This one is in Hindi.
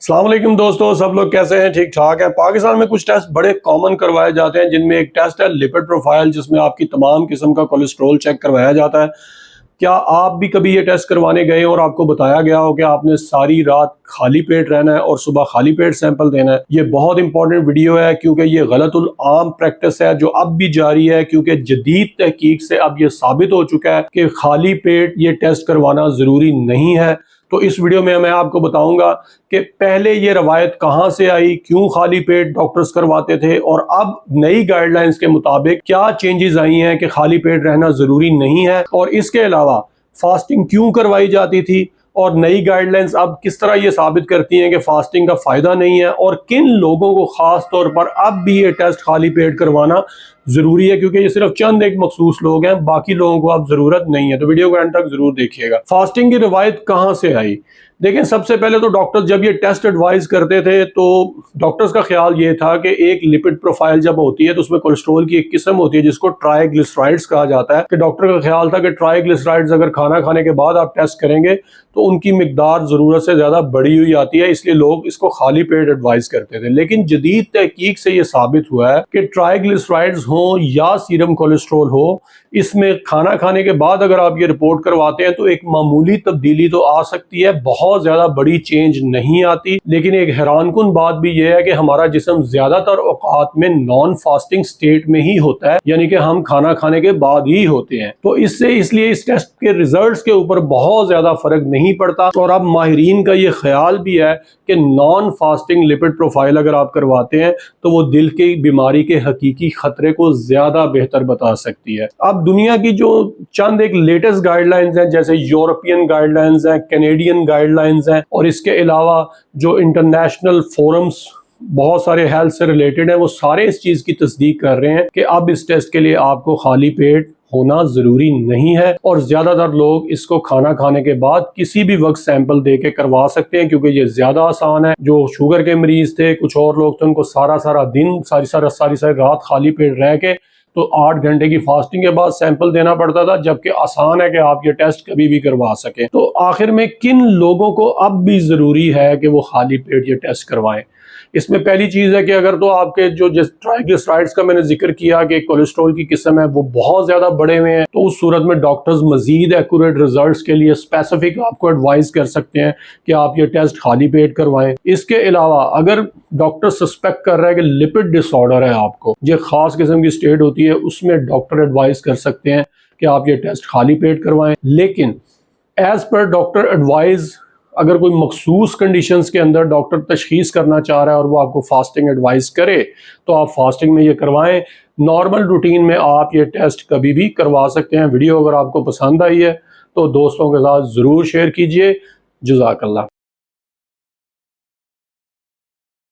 अस्सलाम वालेकुम दोस्तों, सब लोग कैसे हैं? ठीक ठाक हैं। पाकिस्तान में कुछ टेस्ट बड़े कॉमन करवाए जाते हैं, जिनमें एक टेस्ट है लिपिड प्रोफाइल, जिसमें आपकी तमाम किस्म का कोलेस्ट्रॉल चेक करवाया जाता है। क्या आप भी कभी ये टेस्ट करवाने गए और आपको बताया गया हो कि आपने सारी रात खाली पेट रहना है और सुबह खाली पेट सैंपल देना है? ये बहुत इंपॉर्टेंट वीडियो है, क्योंकि ये गलतुल आम प्रैक्टिस है जो अब भी जारी है, क्योंकि जदीद तहकीक से अब ये साबित हो चुका है कि खाली पेट ये टेस्ट करवाना ज़रूरी नहीं है। तो इस वीडियो में मैं आपको बताऊंगा कि पहले ये रवायत कहाँ से आई, क्यों खाली पेट डॉक्टर्स करवाते थे, और अब नई गाइडलाइंस के मुताबिक क्या चेंजेस आई हैं कि खाली पेट रहना ज़रूरी नहीं है, और इसके अलावा फास्टिंग क्यों करवाई जाती थी, और नई गाइडलाइंस अब किस तरह ये साबित करती हैं कि फास्टिंग का फ़ायदा नहीं है, और किन लोगों को ख़ास तौर पर अब भी ये टेस्ट खाली पेट करवाना ज़रूरी है, क्योंकि ये सिर्फ चंद एक मखसूस लोग हैं, बाकी लोगों को अब ज़रूरत नहीं है। तो वीडियो को एंड तक ज़रूर देखिएगा। फास्टिंग की रिवायत कहाँ से आई? देखें, सबसे पहले तो डॉक्टर्स जब ये टेस्ट एडवाइस करते थे तो डॉक्टर्स का ख्याल ये था कि एक लिपिड प्रोफाइल जब होती है तो उसमें कोलेस्ट्रॉल की एक किस्म होती है जिसको ट्राइग्लिसराइड्स कहा जाता है, कि डॉक्टर का ख्याल था कि ट्राइग्लिसराइड्स अगर खाना खाने के बाद आप टेस्ट करेंगे तो उनकी मिकदार ज़रूरत से ज़्यादा बढ़ी हुई आती है, इसलिए लोग इसको खाली पेट एडवाइस करते थे। लेकिन जदीद तहकीक से ये साबित हुआ है कि ट्राइग्लिसराइड्स हो या सीरम कोलेस्ट्रॉल हो, इसमें खाना खाने के बाद अगर आप ये रिपोर्ट करवाते हैं तो एक मामूली तब्दीली तो आ सकती है, बहुत ज्यादा बड़ी चेंज नहीं आती। लेकिन एक हैरानकुन बात भी यह है कि हमारा जिस्म ज्यादातर औकात में नॉन फास्टिंग स्टेट में ही होता है, यानी कि हम खाना खाने के बाद ही होते हैं। तो इसलिए इस टेस्ट के रिजल्ट्स के ऊपर बहुत ज्यादा फर्क नहीं पड़ता। और अब माहिरीन का ये ख्याल भी है कि नॉन फास्टिंग लिपिड प्रोफाइल अगर आप करवाते हैं तो वो दिल की बीमारी के हकीकी खतरे को ज्यादा बेहतर बता सकती है। अब दुनिया की जो चंद एक लेटेस्ट गाइडलाइंस हैं, जैसे यूरोपियन गाइडलाइंस हैं, कैनेडियन गाइडलाइंस हैं, और इसके अलावा जो इंटरनेशनल फोरम्स बहुत सारे हेल्थ से रिलेटेड हैं, वो सारे इस चीज़ की तस्दीक कर रहे हैं कि अब इस टेस्ट के लिए आपको खाली पेट होना ज़रूरी नहीं है, और ज़्यादातर लोग इसको खाना खाने के बाद किसी भी वक्त सैंपल दे के करवा सकते हैं, क्योंकि ये ज़्यादा आसान है। जो शुगर के मरीज़ थे, कुछ और लोग थे, उनको सारा दिन सारी रात खाली पेट रह के तो 8 घंटे की फास्टिंग के बाद सैंपल देना पड़ता था, जबकि आसान है कि आप ये टेस्ट कभी भी करवा सकें। तो आखिर में किन लोगों को अब भी ज़रूरी है कि वो खाली पेट ये टेस्ट करवाएं? इसमें पहली चीज़ है कि अगर तो आपके जो ट्राइग्लिसराइड्स का मैंने जिक्र किया कि कोलेस्ट्रॉल की किस्म है वो बहुत ज़्यादा बढ़े हुए हैं, तो उस सूरत में डॉक्टर्स मजीद एक्यूरेट रिजल्ट्स के लिए स्पेसिफिक आपको एडवाइस कर सकते हैं कि आप ये टेस्ट खाली पेट करवाएं। इसके अलावा अगर डॉक्टर सस्पेक्ट कर रहा है कि लिपिड डिसऑर्डर है, आपको जो खास किस्म की स्टेट होती है, उसमें डॉक्टर एडवाइस कर सकते हैं कि आप ये टेस्ट खाली पेट करवाएं। लेकिन एज पर डॉक्टर एडवाइस, अगर कोई मखसूस कंडीशंस के अंदर डॉक्टर तशखीस करना चाह रहा है और वो आपको फास्टिंग एडवाइस करे तो आप फास्टिंग में ये करवाएं। नॉर्मल रूटीन में आप ये टेस्ट कभी भी करवा सकते हैं। वीडियो अगर आपको पसंद आई है तो दोस्तों के साथ ज़रूर शेयर कीजिए। जज़ाकल्लाह।